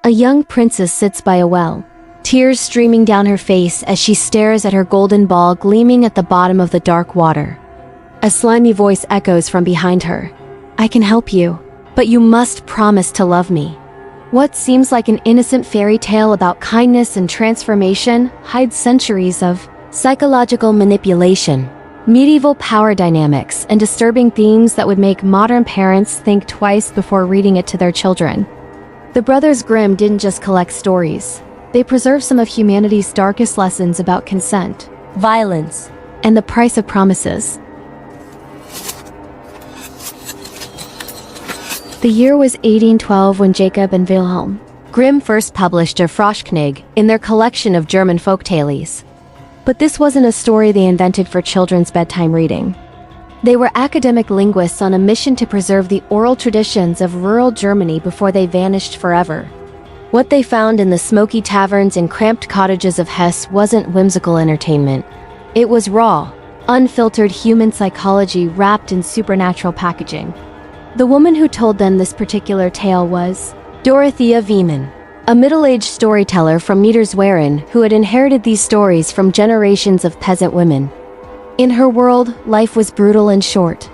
A young princess sits by a well, tears streaming down her face as she stares at her golden ball gleaming at the bottom of the dark water. A slimy voice echoes from behind her. "I can help you, but you must promise to love me." What seems like an innocent fairy tale about kindness and transformation hides centuries of psychological manipulation, medieval power dynamics, and disturbing themes that would make modern parents think twice before reading it to their children. The Brothers Grimm didn't just collect stories. They preserved some of humanity's darkest lessons about consent, violence, and the price of promises. The year was 1812 when Jacob and Wilhelm Grimm first published a Froschknigge in their collection of German folktales. But this wasn't a story they invented for children's bedtime reading. They were academic linguists on a mission to preserve the oral traditions of rural Germany before they vanished forever. What they found in the smoky taverns and cramped cottages of Hesse wasn't whimsical entertainment. It was raw, unfiltered human psychology wrapped in supernatural packaging. The woman who told them this particular tale was Dorothea Wiemann, a middle-aged storyteller from Niedersweren who had inherited these stories from generations of peasant women. In her world, life was brutal and short.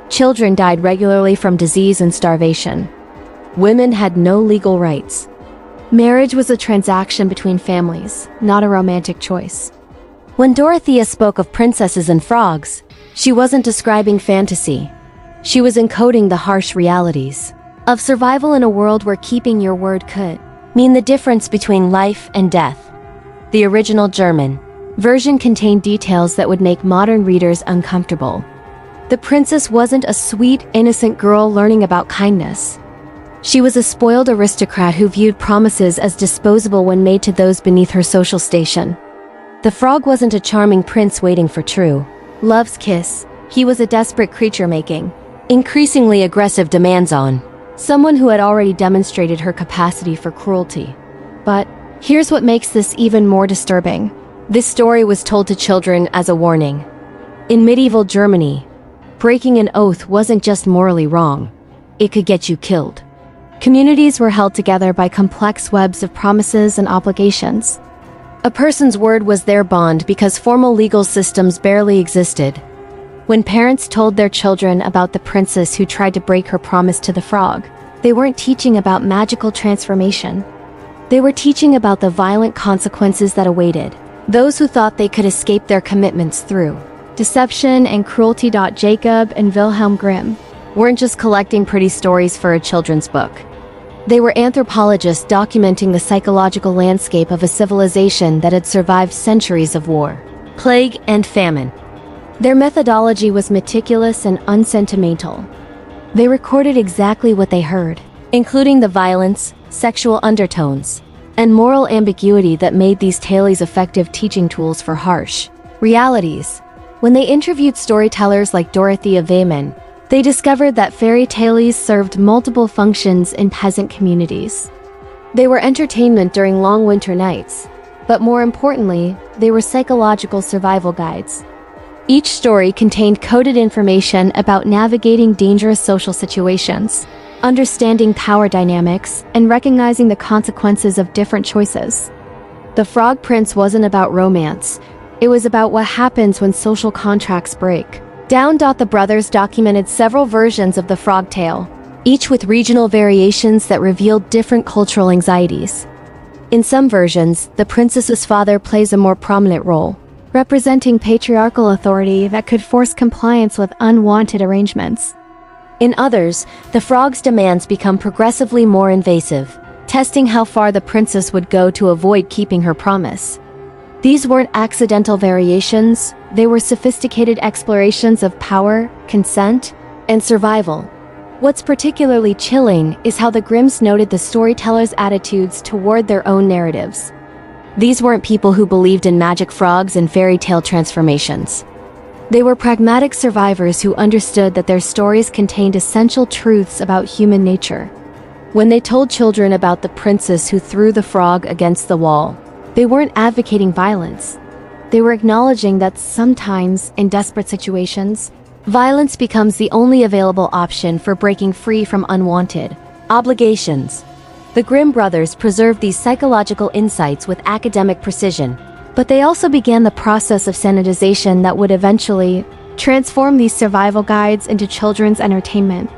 Children died regularly from disease and starvation. Women had no legal rights. Marriage was a transaction between families, not a romantic choice. When Dorothea spoke of princesses and frogs, she wasn't describing fantasy. She was encoding the harsh realities of survival in a world where keeping your word could mean the difference between life and death. The original German version contained details that would make modern readers uncomfortable. The princess wasn't a sweet, innocent girl learning about kindness. She was a spoiled aristocrat who viewed promises as disposable when made to those beneath her social station. The frog wasn't a charming prince waiting for true love's kiss. He was a desperate creature making increasingly aggressive demands on someone who had already demonstrated her capacity for cruelty. But here's what makes this even more disturbing. This story was told to children as a warning. In medieval Germany, breaking an oath wasn't just morally wrong. It could get you killed. Communities were held together by complex webs of promises and obligations. A person's word was their bond because formal legal systems barely existed. When parents told their children about the princess who tried to break her promise to the frog, they weren't teaching about magical transformation. They were teaching about the violent consequences that awaited those who thought they could escape their commitments through deception and cruelty. Jacob and Wilhelm Grimm weren't just collecting pretty stories for a children's book. They were anthropologists documenting the psychological landscape of a civilization that had survived centuries of war, plague, and famine. Their methodology was meticulous and unsentimental. They recorded exactly what they heard, including the violence, sexual undertones, and moral ambiguity that made these tales effective teaching tools for harsh realities. When they interviewed storytellers like Dorothea Wiemann, they discovered that fairy tales served multiple functions in peasant communities. They were entertainment during long winter nights, but more importantly, they were psychological survival guides. Each story contained coded information about navigating dangerous social situations, understanding power dynamics, and recognizing the consequences of different choices. The Frog Prince wasn't about romance. It was about what happens when social contracts break. The brothers documented several versions of the frog tale, each with regional variations that revealed different cultural anxieties. In some versions, the princess's father plays a more prominent role, representing patriarchal authority that could force compliance with unwanted arrangements. In others, the frog's demands become progressively more invasive, testing how far the princess would go to avoid keeping her promise. These weren't accidental variations, they were sophisticated explorations of power, consent, and survival. What's particularly chilling is how the Grimms noted the storytellers' attitudes toward their own narratives. These weren't people who believed in magic frogs and fairy tale transformations. They were pragmatic survivors who understood that their stories contained essential truths about human nature. When they told children about the princess who threw the frog against the wall, they weren't advocating violence. They were acknowledging that sometimes, in desperate situations, violence becomes the only available option for breaking free from unwanted obligations. The Grimm brothers preserved these psychological insights with academic precision, but they also began the process of sanitization that would eventually transform these survival guides into children's entertainment.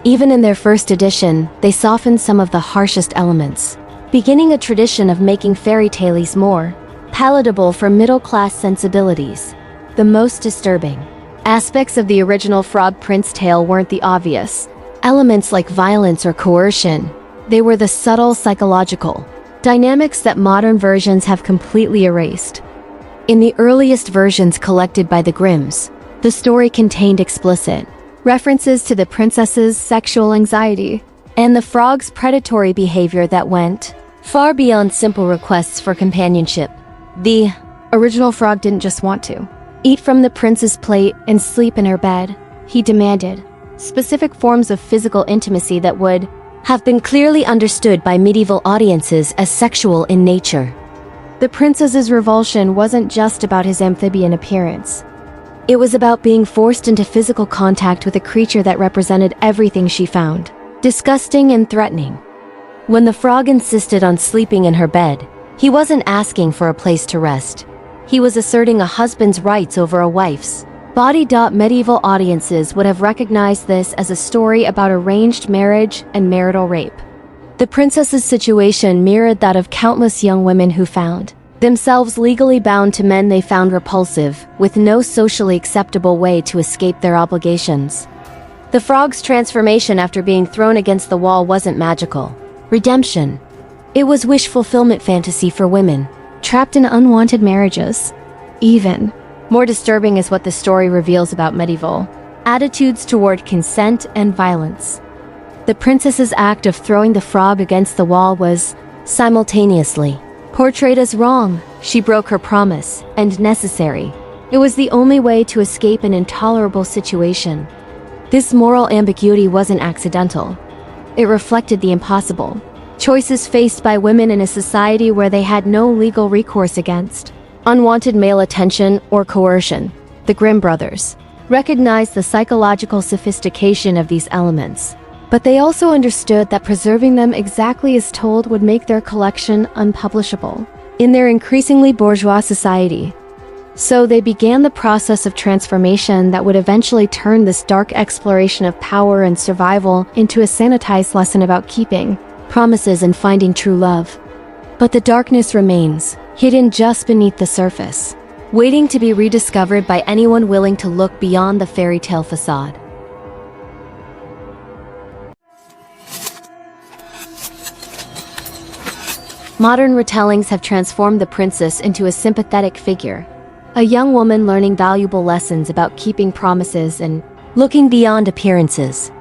Even in their first edition, they softened some of the harshest elements, beginning a tradition of making fairy tales more palatable for middle-class sensibilities. The most disturbing aspects of the original Frog Prince tale weren't the obvious elements like violence or coercion. They were the subtle psychological dynamics that modern versions have completely erased. In the earliest versions collected by the Grimms, the story contained explicit references to the princess's sexual anxiety and the frog's predatory behavior that went far beyond simple requests for companionship. The original frog didn't just want to eat from the prince's plate and sleep in her bed. He demanded specific forms of physical intimacy that would have been clearly understood by medieval audiences as sexual in nature. The princess's revulsion wasn't just about his amphibian appearance. It was about being forced into physical contact with a creature that represented everything she found disgusting and threatening. When the frog insisted on sleeping in her bed, he wasn't asking for a place to rest. He was asserting a husband's rights over a wife's body. Medieval audiences would have recognized this as a story about arranged marriage and marital rape. The princess's situation mirrored that of countless young women who found themselves legally bound to men they found repulsive, with no socially acceptable way to escape their obligations. The frog's transformation after being thrown against the wall wasn't magical redemption. It was wish fulfillment fantasy for women trapped in unwanted marriages. Even more disturbing is what the story reveals about medieval attitudes toward consent and violence. The princess's act of throwing the frog against the wall was simultaneously portrayed as wrong. She broke her promise, and necessary. It was the only way to escape an intolerable situation. This moral ambiguity wasn't accidental. It reflected the impossible choices faced by women in a society where they had no legal recourse against unwanted male attention or coercion. The Grimm brothers recognized the psychological sophistication of these elements, but they also understood that preserving them exactly as told would make their collection unpublishable in their increasingly bourgeois society. So they began the process of transformation that would eventually turn this dark exploration of power and survival into a sanitized lesson about keeping promises and finding true love. But the darkness remains, hidden just beneath the surface, waiting to be rediscovered by anyone willing to look beyond the fairy tale facade. Modern retellings have transformed the princess into a sympathetic figure, a young woman learning valuable lessons about keeping promises and looking beyond appearances.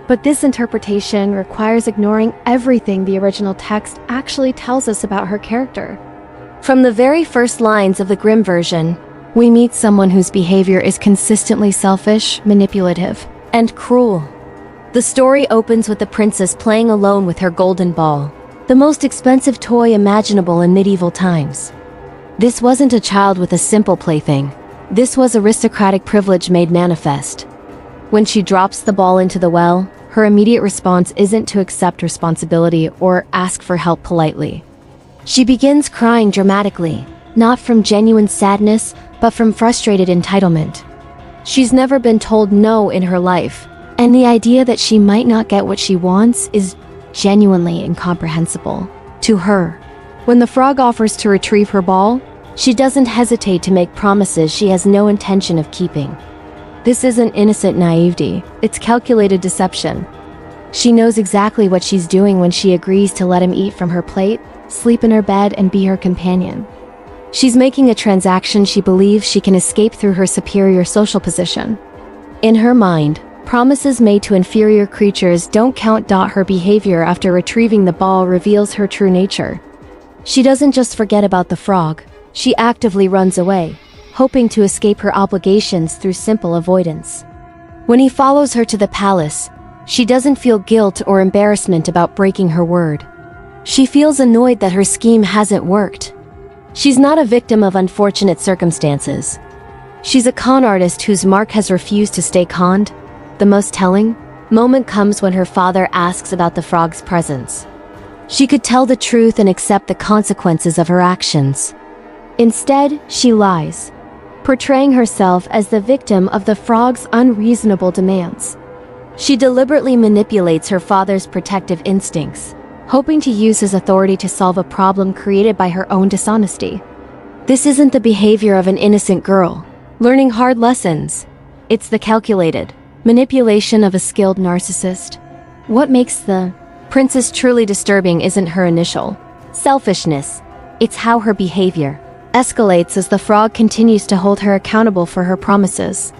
But this interpretation requires ignoring everything the original text actually tells us about her character. From the very first lines of the Grimm version, we meet someone whose behavior is consistently selfish, manipulative, and cruel. The story opens with the princess playing alone with her golden ball, the most expensive toy imaginable in medieval times. This wasn't a child with a simple plaything. This was aristocratic privilege made manifest. When she drops the ball into the well, her immediate response isn't to accept responsibility or ask for help politely. She begins crying dramatically, not from genuine sadness, but from frustrated entitlement. She's never been told no in her life, and the idea that she might not get what she wants is genuinely incomprehensible to her. When the frog offers to retrieve her ball, she doesn't hesitate to make promises she has no intention of keeping. This isn't innocent naivety, it's calculated deception. She knows exactly what she's doing when she agrees to let him eat from her plate, sleep in her bed, and be her companion. She's making a transaction she believes she can escape through her superior social position. In her mind, promises made to inferior creatures don't count. Her behavior after retrieving the ball reveals her true nature. She doesn't just forget about the frog, she actively runs away, hoping to escape her obligations through simple avoidance. When he follows her to the palace, she doesn't feel guilt or embarrassment about breaking her word. She feels annoyed that her scheme hasn't worked. She's not a victim of unfortunate circumstances. She's a con artist whose mark has refused to stay conned. The most telling moment comes when her father asks about the frog's presence. She could tell the truth and accept the consequences of her actions. Instead, she lies, portraying herself as the victim of the frog's unreasonable demands. She deliberately manipulates her father's protective instincts, hoping to use his authority to solve a problem created by her own dishonesty. This isn't the behavior of an innocent girl, learning hard lessons. It's the calculated manipulation of a skilled narcissist. What makes the princess truly disturbing isn't her initial selfishness, it's how her behavior escalates as the frog continues to hold her accountable for her promises.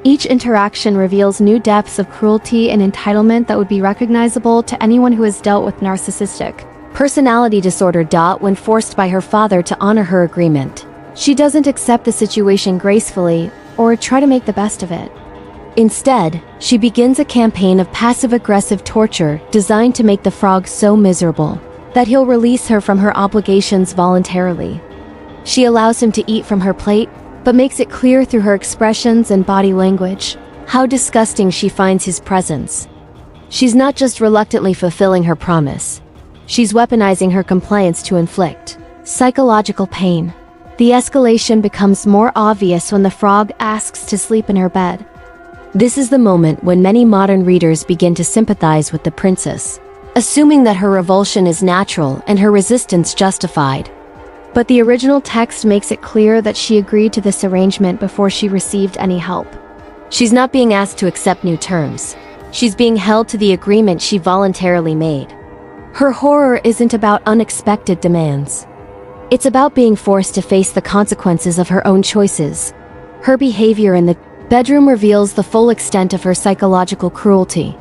Each interaction reveals new depths of cruelty and entitlement that would be recognizable to anyone who has dealt with narcissistic personality disorder. When forced by her father to honor her agreement, she doesn't accept the situation gracefully or try to make the best of it. Instead, she begins a campaign of passive-aggressive torture designed to make the frog so miserable that he'll release her from her obligations voluntarily. She allows him to eat from her plate, but makes it clear through her expressions and body language how disgusting she finds his presence. She's not just reluctantly fulfilling her promise, she's weaponizing her compliance to inflict psychological pain. The escalation becomes more obvious when the frog asks to sleep in her bed. This is the moment when many modern readers begin to sympathize with the princess, assuming that her revulsion is natural and her resistance justified. But the original text makes it clear that she agreed to this arrangement before she received any help. She's not being asked to accept new terms. She's being held to the agreement she voluntarily made. Her horror isn't about unexpected demands. It's about being forced to face the consequences of her own choices. Her behavior in the bedroom reveals the full extent of her psychological cruelty.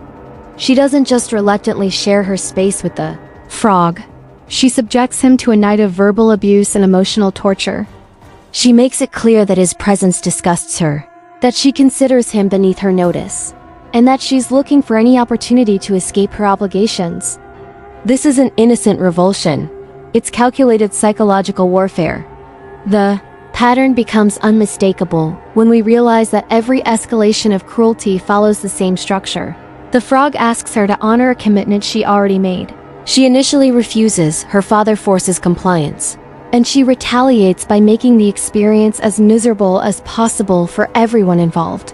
She doesn't just reluctantly share her space with the frog. She subjects him to a night of verbal abuse and emotional torture. She makes it clear that his presence disgusts her, that she considers him beneath her notice, and that she's looking for any opportunity to escape her obligations. This isn't innocent revulsion. It's calculated psychological warfare. The pattern becomes unmistakable when we realize that every escalation of cruelty follows the same structure. The frog asks her to honor a commitment she already made. She initially refuses, her father forces compliance, and she retaliates by making the experience as miserable as possible for everyone involved.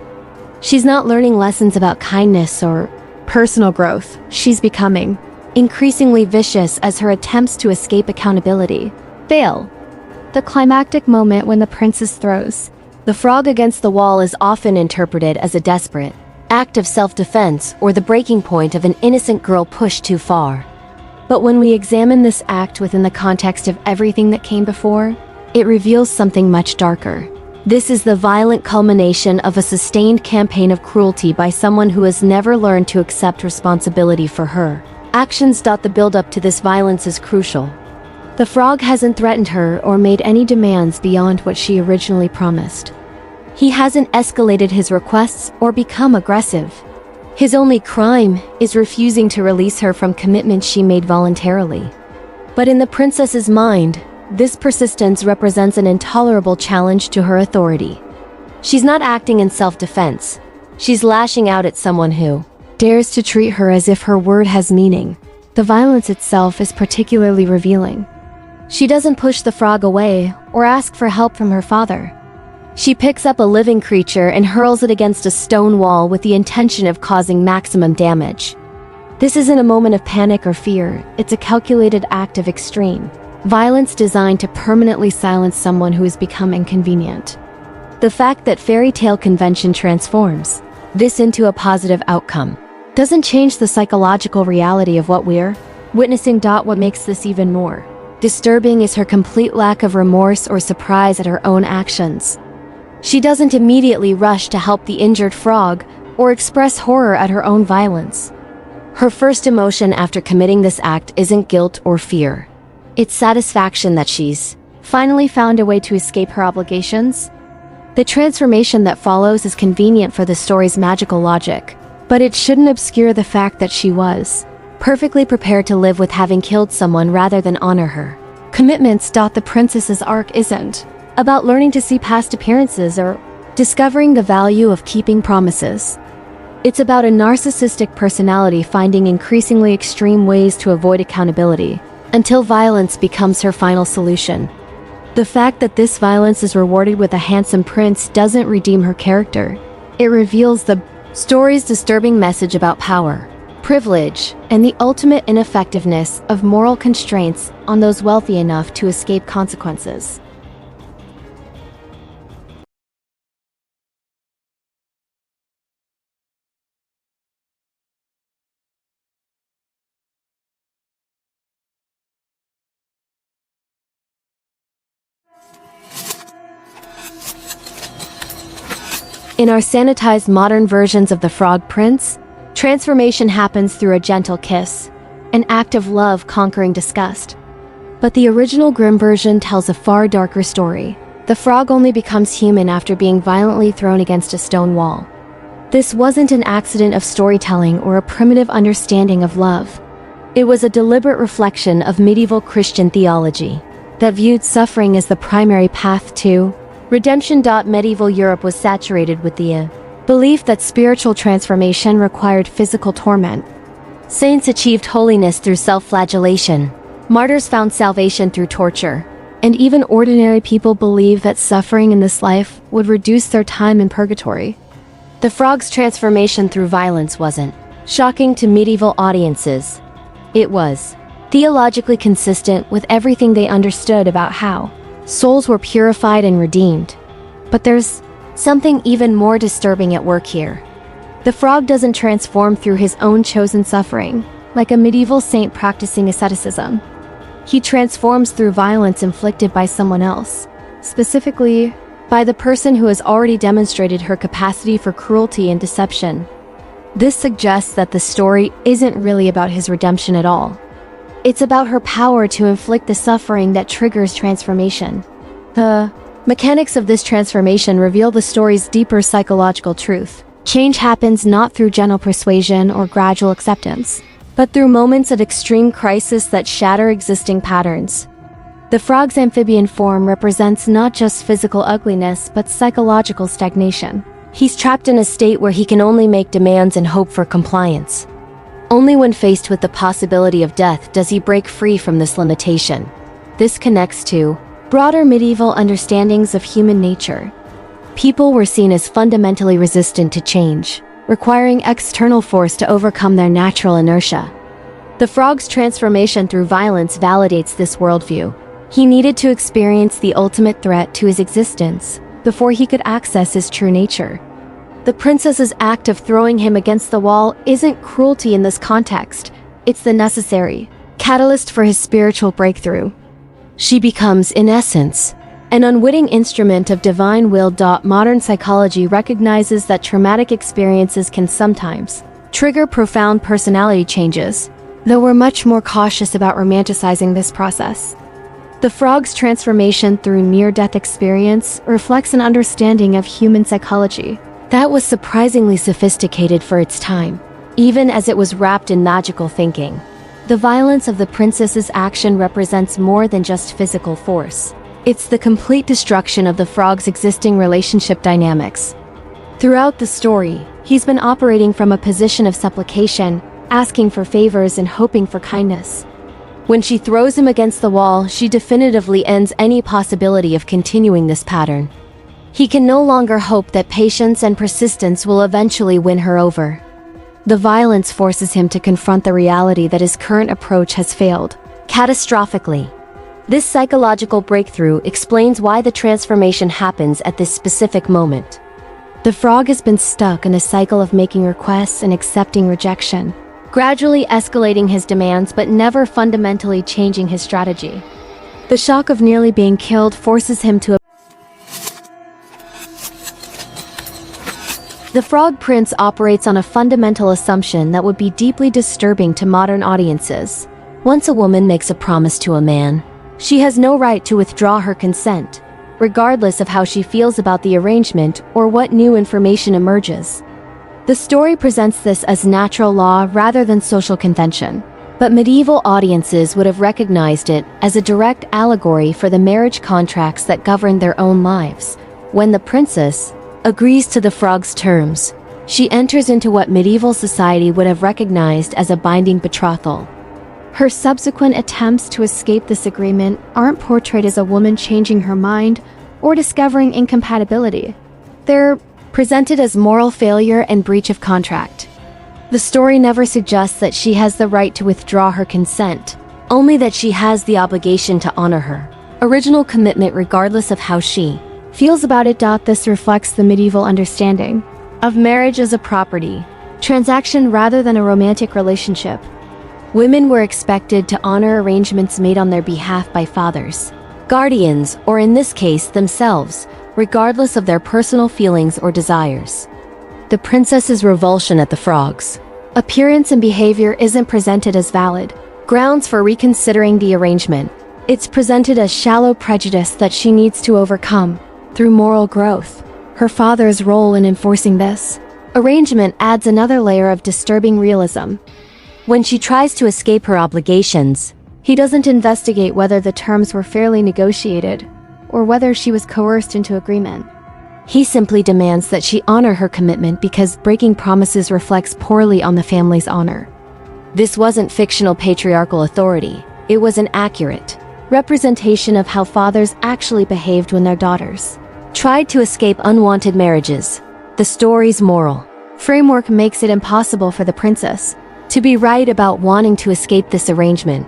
She's not learning lessons about kindness or personal growth. She's becoming increasingly vicious as her attempts to escape accountability fail. The climactic moment when the princess throws the frog against the wall is often interpreted as a desperate act of self-defense or the breaking point of an innocent girl pushed too far. But when we examine this act within the context of everything that came before, it reveals something much darker. This is the violent culmination of a sustained campaign of cruelty by someone who has never learned to accept responsibility for her actions. The build-up to this violence is crucial. The frog hasn't threatened her or made any demands beyond what she originally promised. He hasn't escalated his requests or become aggressive. His only crime is refusing to release her from commitments she made voluntarily. But in the princess's mind, this persistence represents an intolerable challenge to her authority. She's not acting in self-defense. She's lashing out at someone who dares to treat her as if her word has meaning. The violence itself is particularly revealing. She doesn't push the frog away or ask for help from her father. She picks up a living creature and hurls it against a stone wall with the intention of causing maximum damage. This isn't a moment of panic or fear, it's a calculated act of extreme violence designed to permanently silence someone who has become inconvenient. The fact that fairy tale convention transforms this into a positive outcome doesn't change the psychological reality of what we're witnessing. What makes this even more disturbing is her complete lack of remorse or surprise at her own actions. She doesn't immediately rush to help the injured frog or express horror at her own violence. Her first emotion after committing this act isn't guilt or fear. It's satisfaction that she's finally found a way to escape her obligations. The transformation that follows is convenient for the story's magical logic, but it shouldn't obscure the fact that she was perfectly prepared to live with having killed someone rather than honor her commitments. The princess's arc isn't about learning to see past appearances or discovering the value of keeping promises. It's about a narcissistic personality finding increasingly extreme ways to avoid accountability, until violence becomes her final solution. The fact that this violence is rewarded with a handsome prince doesn't redeem her character. It reveals the story's disturbing message about power, privilege, and the ultimate ineffectiveness of moral constraints on those wealthy enough to escape consequences. In our sanitized modern versions of the Frog Prince, transformation happens through a gentle kiss, an act of love conquering disgust. But the original Grimm version tells a far darker story. The frog only becomes human after being violently thrown against a stone wall. This wasn't an accident of storytelling or a primitive understanding of love. It was a deliberate reflection of medieval Christian theology that viewed suffering as the primary path to redemption. Medieval Europe was saturated with the belief that spiritual transformation required physical torment. Saints achieved holiness through self-flagellation. Martyrs found salvation through torture. And even ordinary people believed that suffering in this life would reduce their time in purgatory. The frog's transformation through violence wasn't shocking to medieval audiences. It was theologically consistent with everything they understood about how souls were purified and redeemed. But there's something even more disturbing at work here. The frog doesn't transform through his own chosen suffering, like a medieval saint practicing asceticism. He transforms through violence inflicted by someone else, specifically by the person who has already demonstrated her capacity for cruelty and deception. This suggests that the story isn't really about his redemption at all. It's about her power to inflict the suffering that triggers transformation. The mechanics of this transformation reveal the story's deeper psychological truth. Change happens not through gentle persuasion or gradual acceptance, but through moments of extreme crisis that shatter existing patterns. The frog's amphibian form represents not just physical ugliness but psychological stagnation. He's trapped in a state where he can only make demands and hope for compliance. Only when faced with the possibility of death does he break free from this limitation. This connects to broader medieval understandings of human nature. People were seen as fundamentally resistant to change, requiring external force to overcome their natural inertia. The frog's transformation through violence validates this worldview. He needed to experience the ultimate threat to his existence before he could access his true nature. The princess's act of throwing him against the wall isn't cruelty in this context. It's the necessary catalyst for his spiritual breakthrough. She becomes, in essence, an unwitting instrument of divine will. Modern psychology recognizes that traumatic experiences can sometimes trigger profound personality changes, though we're much more cautious about romanticizing this process. The frog's transformation through near-death experience reflects an understanding of human psychology that was surprisingly sophisticated for its time, even as it was wrapped in magical thinking. The violence of the princess's action represents more than just physical force. It's the complete destruction of the frog's existing relationship dynamics. Throughout the story, he's been operating from a position of supplication, asking for favors and hoping for kindness. When she throws him against the wall, she definitively ends any possibility of continuing this pattern. He can no longer hope that patience and persistence will eventually win her over. The violence forces him to confront the reality that his current approach has failed, catastrophically. This psychological breakthrough explains why the transformation happens at this specific moment. The frog has been stuck in a cycle of making requests and accepting rejection, gradually escalating his demands but never fundamentally changing his strategy. The shock of nearly being killed forces him to. The Frog Prince operates on a fundamental assumption that would be deeply disturbing to modern audiences. Once a woman makes a promise to a man, she has no right to withdraw her consent, regardless of how she feels about the arrangement or what new information emerges. The story presents this as natural law rather than social convention, but medieval audiences would have recognized it as a direct allegory for the marriage contracts that govern their own lives. When the princess agrees to the frog's terms, She enters into what medieval society would have recognized as a binding betrothal. Her subsequent attempts to escape this agreement aren't portrayed as a woman changing her mind or discovering incompatibility. They're presented as moral failure and breach of contract. The story never suggests that she has the right to withdraw her consent, only that she has the obligation to honor her original commitment regardless of how she feels about it. This reflects the medieval understanding of marriage as a property transaction rather than a romantic relationship. Women were expected to honor arrangements made on their behalf by fathers, guardians, or in this case, themselves, regardless of their personal feelings or desires. The princess's revulsion at the frogs' appearance and behavior isn't presented as valid grounds for reconsidering the arrangement. It's presented as shallow prejudice that she needs to overcome through moral growth. Her father's role in enforcing this arrangement adds another layer of disturbing realism. When she tries to escape her obligations, he doesn't investigate whether the terms were fairly negotiated or whether she was coerced into agreement. He simply demands that she honor her commitment because breaking promises reflects poorly on the family's honor. This wasn't fictional patriarchal authority, it was an accurate representation of how fathers actually behaved when their daughters tried to escape unwanted marriages. The story's moral framework makes it impossible for the princess to be right about wanting to escape this arrangement.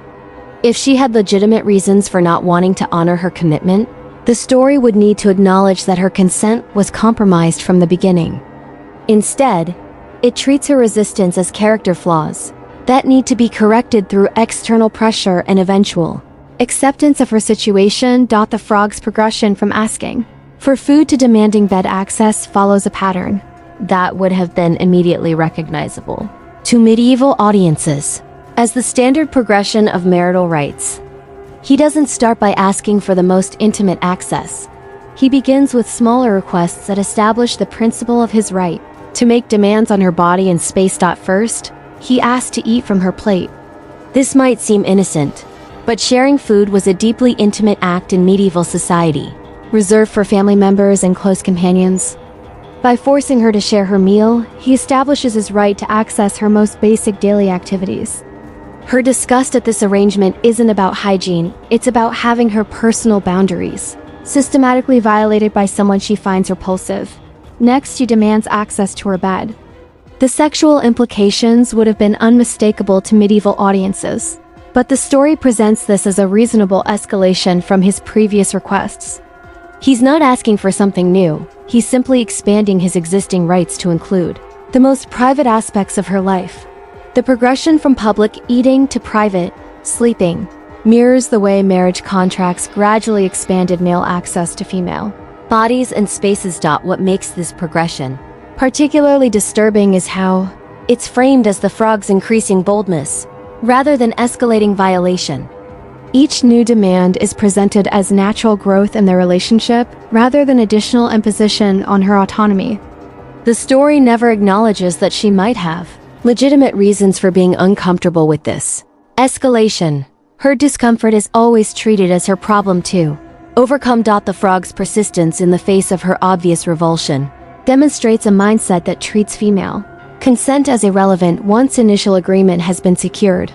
If she had legitimate reasons for not wanting to honor her commitment, the story would need to acknowledge that her consent was compromised from the beginning. Instead, it treats her resistance as character flaws that need to be corrected through external pressure and eventual acceptance of her situation. The frog's progression from asking for food to demanding bed access follows a pattern that would have been immediately recognizable to medieval audiences as the standard progression of marital rights. He doesn't start by asking for the most intimate access. He begins with smaller requests that establish the principle of his right to make demands on her body and space. First, he asked to eat from her plate. This might seem innocent, but sharing food was a deeply intimate act in medieval society, reserved for family members and close companions. By forcing her to share her meal, he establishes his right to access her most basic daily activities. Her disgust at this arrangement isn't about hygiene, it's about having her personal boundaries systematically violated by someone she finds repulsive. Next, he demands access to her bed. The sexual implications would have been unmistakable to medieval audiences, but the story presents this as a reasonable escalation from his previous requests. He's not asking for something new, he's simply expanding his existing rights to include the most private aspects of her life. The progression from public eating to private sleeping mirrors the way marriage contracts gradually expanded male access to female bodies and spaces. What makes this progression particularly disturbing is how it's framed as the frog's increasing boldness, rather than escalating violation. Each new demand is presented as natural growth in their relationship, rather than additional imposition on her autonomy. The story never acknowledges that she might have legitimate reasons for being uncomfortable with this escalation. Her discomfort is always treated as her problem to overcome. The frog's persistence in the face of her obvious revulsion demonstrates a mindset that treats female consent as irrelevant once initial agreement has been secured.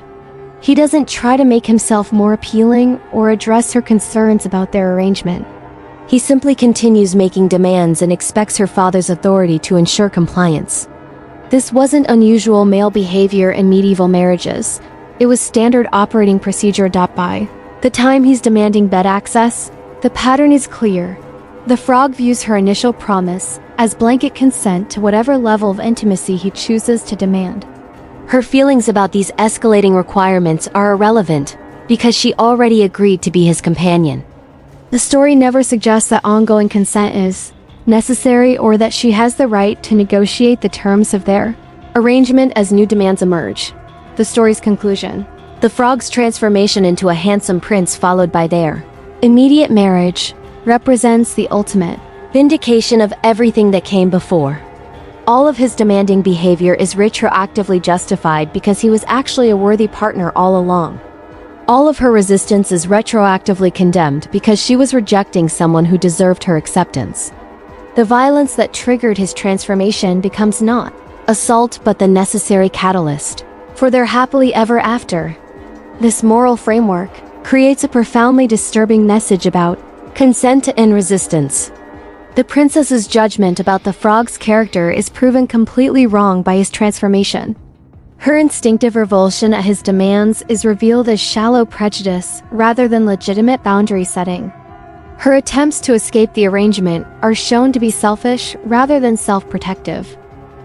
He doesn't try to make himself more appealing or address her concerns about their arrangement. He simply continues making demands and expects her father's authority to ensure compliance. This wasn't unusual male behavior in medieval marriages. It was standard operating procedure. By the time he's demanding bed access, the pattern is clear. The frog views her initial promise as blanket consent to whatever level of intimacy he chooses to demand. Her feelings about these escalating requirements are irrelevant because she already agreed to be his companion. The story never suggests that ongoing consent is necessary or that she has the right to negotiate the terms of their arrangement as new demands emerge. The story's conclusion: the frog's transformation into a handsome prince followed by their immediate marriage represents the ultimate vindication of everything that came before. All of his demanding behavior is retroactively justified because he was actually a worthy partner all along. All of her resistance is retroactively condemned because she was rejecting someone who deserved her acceptance. The violence that triggered his transformation becomes not assault but the necessary catalyst for their happily ever after. This moral framework creates a profoundly disturbing message about consent and resistance. The princess's judgment about the frog's character is proven completely wrong by his transformation. Her instinctive revulsion at his demands is revealed as shallow prejudice rather than legitimate boundary setting. Her attempts to escape the arrangement are shown to be selfish rather than self-protective.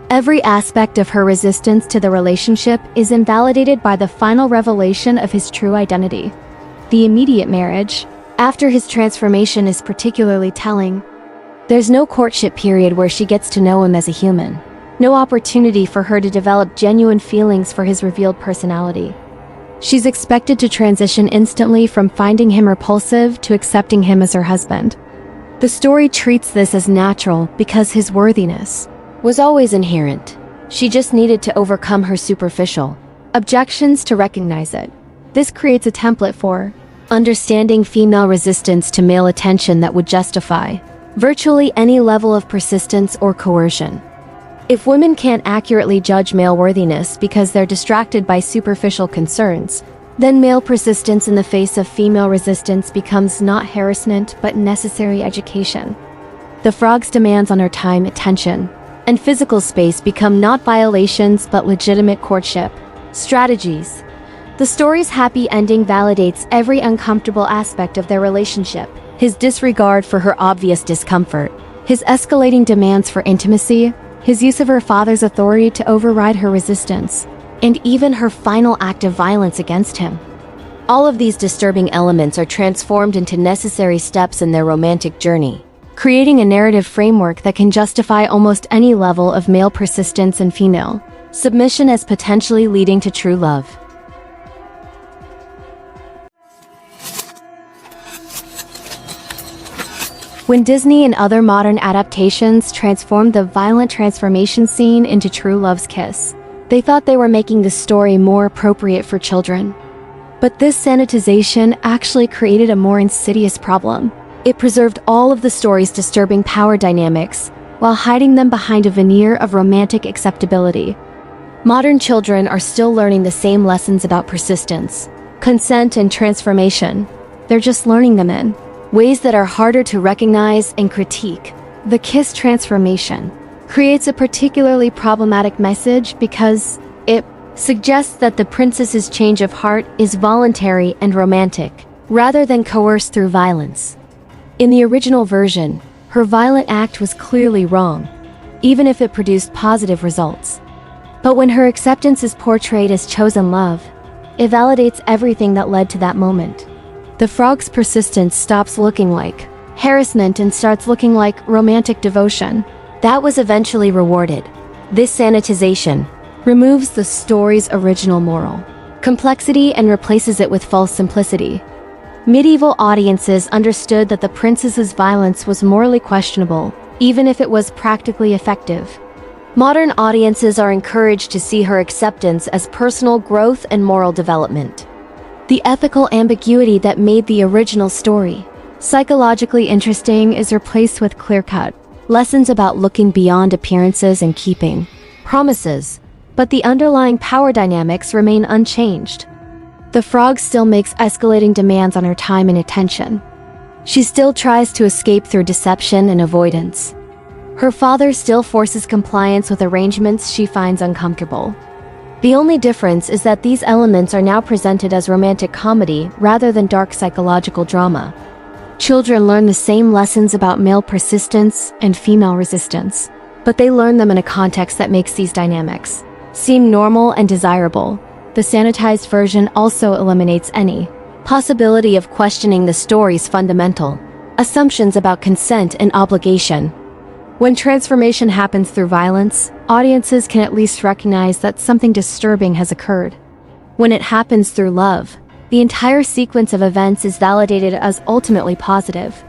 Every aspect of her resistance to the relationship is invalidated by the final revelation of his true identity. The immediate marriage, after his transformation, is particularly telling. There's no courtship period where she gets to know him as a human. No opportunity for her to develop genuine feelings for his revealed personality. She's expected to transition instantly from finding him repulsive to accepting him as her husband. The story treats this as natural because his worthiness was always inherent. She just needed to overcome her superficial objections to recognize it. This creates a template for understanding female resistance to male attention that would justify virtually any level of persistence or coercion. If women can't accurately judge male worthiness because they're distracted by superficial concerns, then male persistence in the face of female resistance becomes not harassment but necessary education. The frog's demands on her time, attention, and physical space become not violations but legitimate courtship strategies. The story's happy ending validates every uncomfortable aspect of their relationship. His disregard for her obvious discomfort, his escalating demands for intimacy, his use of her father's authority to override her resistance, and even her final act of violence against him. All of these disturbing elements are transformed into necessary steps in their romantic journey, creating a narrative framework that can justify almost any level of male persistence and female submission as potentially leading to true love. When Disney and other modern adaptations transformed the violent transformation scene into true love's kiss, they thought they were making the story more appropriate for children. But this sanitization actually created a more insidious problem. It preserved all of the story's disturbing power dynamics while hiding them behind a veneer of romantic acceptability. Modern children are still learning the same lessons about persistence, consent, and transformation. They're just learning them in ways that are harder to recognize and critique. The kiss transformation creates a particularly problematic message because it suggests that the princess's change of heart is voluntary and romantic, rather than coerced through violence. In the original version, her violent act was clearly wrong, even if it produced positive results. But when her acceptance is portrayed as chosen love, it validates everything that led to that moment. The frog's persistence stops looking like harassment and starts looking like romantic devotion. That was eventually rewarded. This sanitization removes the story's original moral complexity and replaces it with false simplicity. Medieval audiences understood that the princess's violence was morally questionable, even if it was practically effective. Modern audiences are encouraged to see her acceptance as personal growth and moral development. The ethical ambiguity that made the original story psychologically interesting is replaced with clear-cut lessons about looking beyond appearances and keeping promises, but the underlying power dynamics remain unchanged. The frog still makes escalating demands on her time and attention. She still tries to escape through deception and avoidance. Her father still forces compliance with arrangements she finds uncomfortable. The only difference is that these elements are now presented as romantic comedy rather than dark psychological drama. Children learn the same lessons about male persistence and female resistance, but they learn them in a context that makes these dynamics seem normal and desirable. The sanitized version also eliminates any possibility of questioning the story's fundamental assumptions about consent and obligation. When transformation happens through violence, audiences can at least recognize that something disturbing has occurred. When it happens through love, the entire sequence of events is validated as ultimately positive.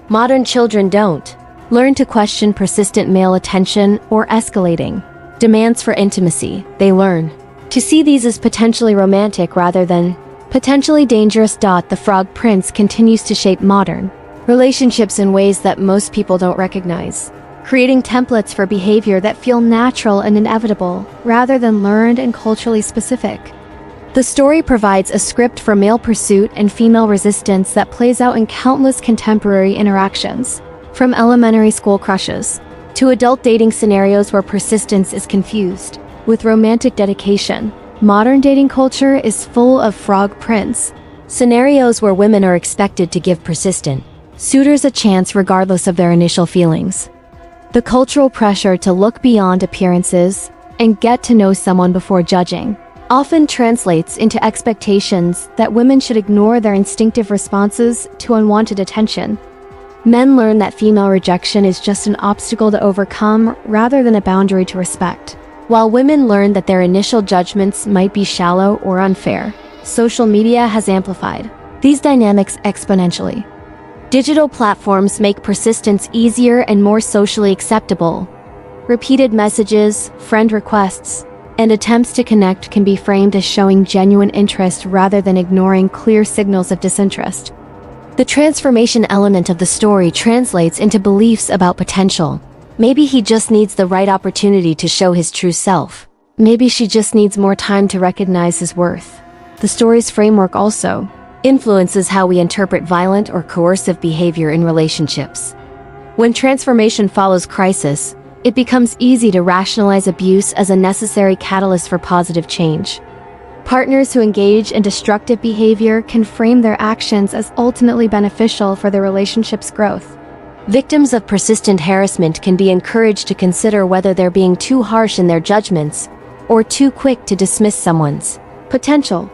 Modern children don't learn to question persistent male attention or escalating demands for intimacy. They learn to see these as potentially romantic rather than potentially dangerous. The Frog Prince continues to shape modern relationships in ways that most people don't recognize. creating templates for behavior that feel natural and inevitable, rather than learned and culturally specific. The story provides a script for male pursuit and female resistance that plays out in countless contemporary interactions, from elementary school crushes to adult dating scenarios where persistence is confused with romantic dedication. Modern dating culture is full of frog prince Scenarios where women are expected to give persistent suitors a chance regardless of their initial feelings. The cultural pressure to look beyond appearances and get to know someone before judging often translates into expectations that women should ignore their instinctive responses to unwanted attention. Men learn that female rejection is just an obstacle to overcome rather than a boundary to respect, while women learn that their initial judgments might be shallow or unfair. Social media has amplified these dynamics exponentially. Digital platforms make persistence easier and more socially acceptable. Repeated messages, friend requests, and attempts to connect can be framed as showing genuine interest rather than ignoring clear signals of disinterest. The transformation element of the story translates into beliefs about potential. Maybe he just needs the right opportunity to show his true self. Maybe she just needs more time to recognize his worth. The story's framework also influences how we interpret violent or coercive behavior in relationships. When transformation follows crisis, it becomes easy to rationalize abuse as a necessary catalyst for positive change. Partners who engage in destructive behavior can frame their actions as ultimately beneficial for their relationship's growth. Victims of persistent harassment can be encouraged to consider whether they're being too harsh in their judgments or too quick to dismiss someone's potential.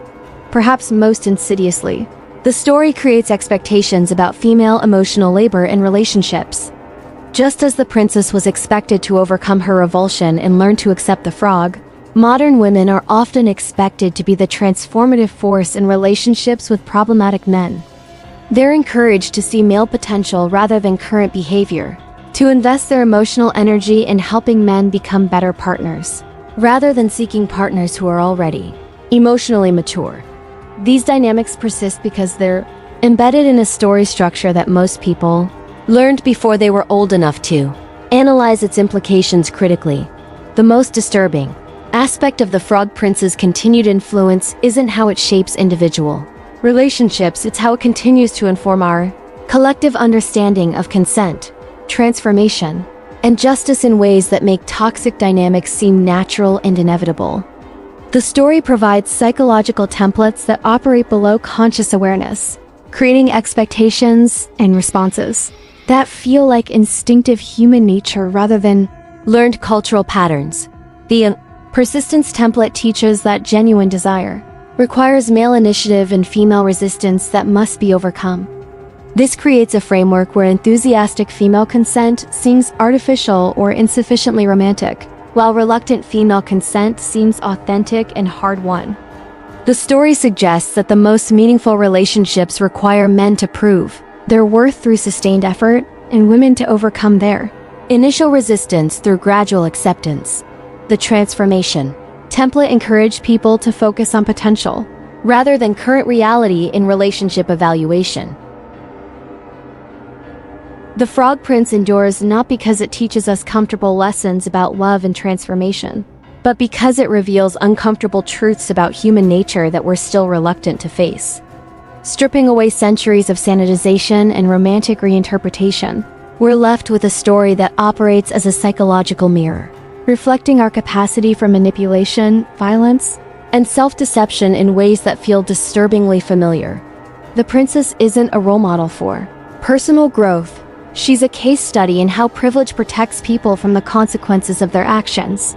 Perhaps most insidiously, the story creates expectations about female emotional labor in relationships. Just as the princess was expected to overcome her revulsion and learn to accept the frog, modern women are often expected to be the transformative force in relationships with problematic men. They're encouraged to see male potential rather than current behavior, to invest their emotional energy in helping men become better partners, rather than seeking partners who are already emotionally mature. These dynamics persist because they're embedded in a story structure that most people learned before they were old enough to analyze its implications critically. The most disturbing aspect of the Frog Prince's continued influence isn't how it shapes individual relationships, it's how it continues to inform our collective understanding of consent, transformation, and justice in ways that make toxic dynamics seem natural and inevitable. The story provides psychological templates that operate below conscious awareness, creating expectations and responses that feel like instinctive human nature rather than learned cultural patterns. The persistence template teaches that genuine desire requires male initiative and female resistance that must be overcome. This creates a framework where enthusiastic female consent seems artificial or insufficiently romantic, while reluctant female consent seems authentic and hard-won. The story suggests that the most meaningful relationships require men to prove their worth through sustained effort, and women to overcome their initial resistance through gradual acceptance. The transformation template encouraged people to focus on potential rather than current reality in relationship evaluation. The Frog Prince endures not because it teaches us comfortable lessons about love and transformation, but because it reveals uncomfortable truths about human nature that we're still reluctant to face. Stripping away centuries of sanitization and romantic reinterpretation, we're left with a story that operates as a psychological mirror, reflecting our capacity for manipulation, violence, and self-deception in ways that feel disturbingly familiar. The princess isn't a role model for personal growth. She's a case study in how privilege protects people from the consequences of their actions.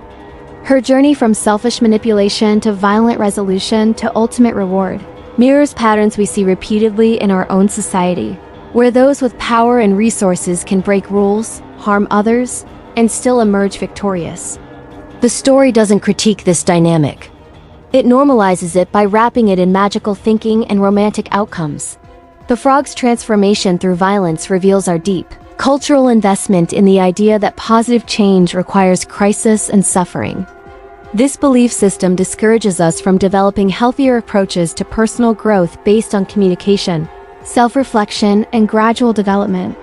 Her journey from selfish manipulation to violent resolution to ultimate reward mirrors patterns we see repeatedly in our own society, where those with power and resources can break rules, harm others, and still emerge victorious. The story doesn't critique this dynamic. It normalizes it by wrapping it in magical thinking and romantic outcomes. The frog's transformation through violence reveals our deep cultural investment in the idea that positive change requires crisis and suffering. This belief system discourages us from developing healthier approaches to personal growth based on communication, self-reflection, and gradual development.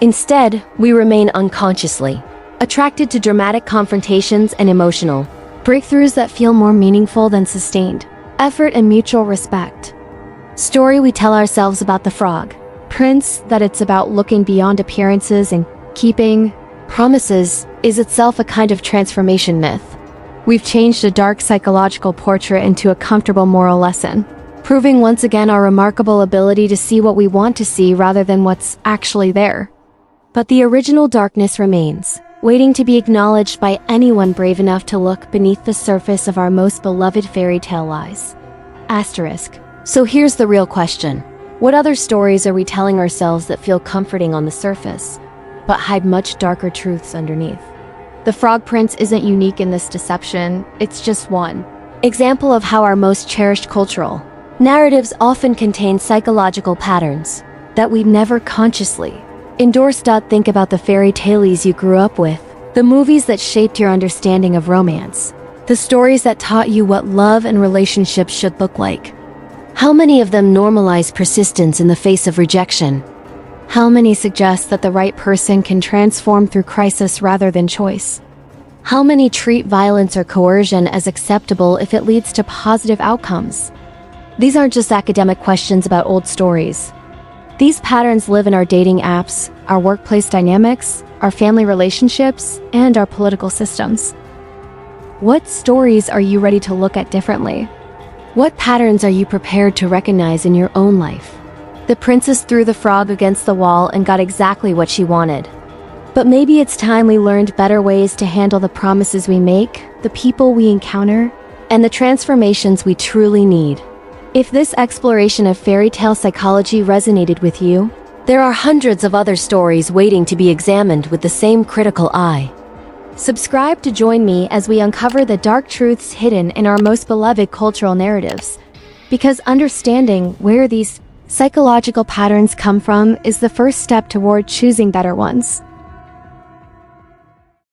Instead, we remain unconsciously attracted to dramatic confrontations and emotional breakthroughs that feel more meaningful than sustained effort and mutual respect. story we tell ourselves about the frog. Prince, that it's about looking beyond appearances and keeping Promises is itself a kind of transformation myth, We've changed a dark psychological portrait into a comfortable moral lesson, proving once again our remarkable ability to see what we want to see rather than what's actually there. But the original darkness remains, waiting to be acknowledged by anyone brave enough to look beneath the surface of our most beloved fairy tale lies. Asterisk. So here's the real question. What other stories are we telling ourselves that feel comforting on the surface, but hide much darker truths underneath? The Frog Prince isn't unique in this deception, it's just one example of how our most cherished cultural narratives often contain psychological patterns that we never consciously endorsed. Think about the fairy tales you grew up with, the movies that shaped your understanding of romance, the stories that taught you what love and relationships should look like. How many of them normalize persistence in the face of rejection? How many suggest that the right person can transform through crisis rather than choice? How many treat violence or coercion as acceptable if it leads to positive outcomes? These aren't just academic questions about old stories. These patterns live in our dating apps, our workplace dynamics, our family relationships, and our political systems. What stories are you ready to look at differently? What patterns are you prepared to recognize in your own life? The princess threw the frog against the wall and got exactly what she wanted. But maybe it's time we learned better ways to handle the promises we make, the people we encounter, and the transformations we truly need. If this exploration of fairy tale psychology resonated with you, there are hundreds of other stories waiting to be examined with the same critical eye. Subscribe to join me as we uncover the dark truths hidden in our most beloved cultural narratives. Because understanding where these psychological patterns come from is the first step toward choosing better ones.